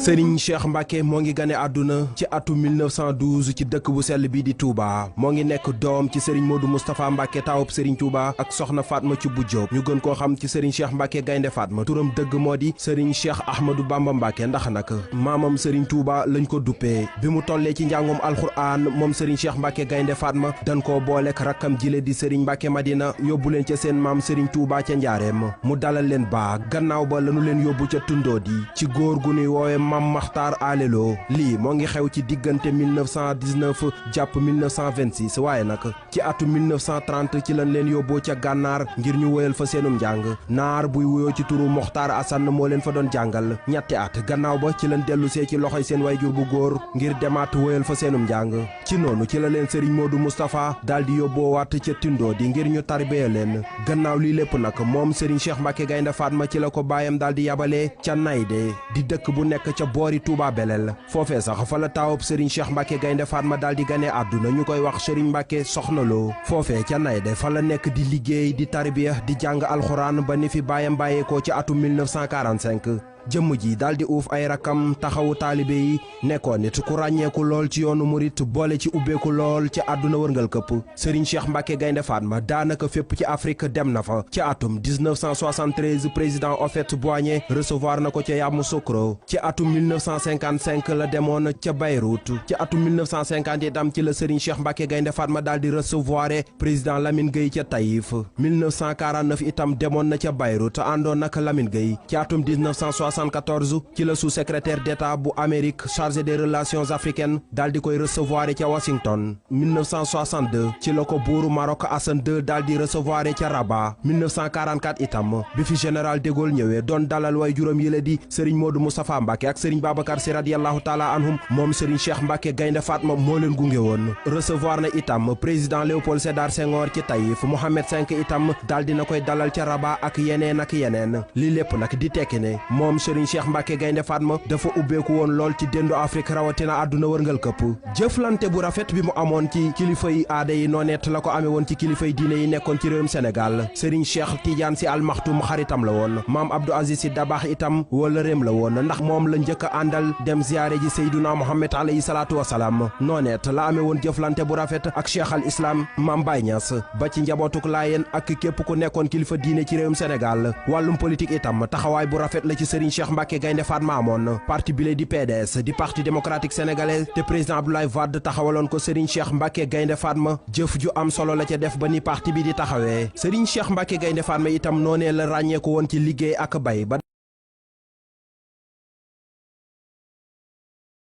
Serigne Cheikh Mbacké moo ngi gane àdduna ci atu 1912 ci dëkk bu sell bii di Touba moo ngi nekk doom ci Serigne Modou Moustapha Mbacké taawub Serigne Touba ak soxna Fatma Thioub Diop ñu gën koo xam ci Serigne Cheikh Mbacké Gaynde Fatma turam dëgg moo di Serigne Cheikh Ahmadou Bamba Mbacké ndax nag maamam Serigne Touba lañ ko duppee bi mu tollee ci njàngum alxuraan moom Serigne Cheikh Mbacké Gaynde Fatma dañ koo boolek rakkam jile di Serigne Mbacké Madina yóbbu leen ca seen maam Serigne Touba ca Njaareem mu dalal leen baa gannaaw ba lañu leen yóbbu ca Tundoodi ci góor gu nuy woowe Mam Maxtaar Alelo lii moo ngi xew ci diggante 1919 jàpp 1926 waaye nag ci atu 1930 ci lañ leen yóbboo ca gànnaar ngir ñu wéyal fa seenum njàng naar buy wuyoo ci turu Moxtaar Asan moo leen fa doon jàngal ñetti at gannaaw ba ci lañ dellusee ci loxoy seen wayjur bu góor ngir demaat wéyal fa seenum njàng ci noonu ci la leen Serigne Modou Moustapha daal di yóbboowaat ca Tundoodi ngir ñu tarbiyee leen gannaaw lii lépp nag moom Serigne Cheikh Mbacké Gaynde Fatma ci la ko baayam daal di yabalee ca Nayde di dëkk bu nekk ca boori Touba Belel foofee sax fa la taawub Serigne Cheikh Mbacké Gaynde Fatma daal di gane àdduna ñu koy wax Serigne Mbacké Soxna Lo foofee ca Nayde fa la nekk di liggéey di tarbiya di jàng alxuraan ba ni fi baayam bàyyeekoo ci atum 1945 jëmm ji daal di uuf ay rakam taxawu taalibe yi nekkoon nit ku ràññeeku lool ci yoonu murit boole ci ubbeeku lool ci àdduna wërngal këpp Serigne Cheikh Mbacké Gaynde Fatma daanaka fépp ci Afrique dem na fa ci atum 1973 président Houphouët-Boigny recevoir na ko ca Yamoussoukro ci atum 1955 la demoon ca Beyrouth ci atum 1950 itam ci la Serigne Cheikh Mbacké Gaynde Fatma daal di recevoir président Lamine Gueye ca Taïf 1949 itam demoon na ca Beyrouth àndoon nag Lamine Gueye ci atum 1974 ci la sous-secrétaire d'État bu Amérique chargé des relations africaines daal di koy recevoir ca Washington 1962 ci la ko buuru Maroc Hassan II daal di recevoir ca Rabat 1944 itam bi fi général de Gaulle ñëwee doon dalal way juróom yële di Serigne Modou Moustapha Mbacké ak Serigne Babacar Sy radiyallahu taala anhum moom Serigne Cheikh Mbacké Gaynde Fatma moo leen gunge woon recevoir na itam président Léopold Sédar Senghor ci Taïf Mohamed V itam daal dina koy dalal ca Rabat ak yeneen lii lépp nag di tekki ne moom Serigne Cheikh Mbacké Gaynde Fatma dafa ubbeeku woon lool ci déndu Afrique rawatina àdduna wërngal këpp jëflante bu rafet bi mu amoon ci kilifay aada yi nooneet la ko amee woon ci kilifay diine yi nekkoon ci réewum Sénégal Serigne Cheikh Tidiane Sy Al Maktoum xaritam la woon maam Abdou Aziz Sy Dabakh itam wala réem la woon ndax moom la njëkk a àndal dem ziyaare ji Seyduna Muhammad alayhi salaatu wasalaam nooneet la amee woon jëflante bu rafet ak Cheikh al Islam Maam Baye Niass ba ci njabootuk Laayeen ak képp ku nekkoon kilifa diine ci réewum Sénégal wàllum politique itam taxawaay bu rafet la ci Serigne Cheikh Mbacké Gaynde Fatma amoon parti bile di PDS di parti démocratique sénégalais te président Abdoulaye Wade taxawaloon ko Serigne Cheikh Mbacké Gaynde Fatma jëf ju am solo la ca def ba ni parti bi di taxawee Serigne Cheikh Mbacké Gaynde Fatma itam noonee la ràññeeku woon ci liggéey ak bay ba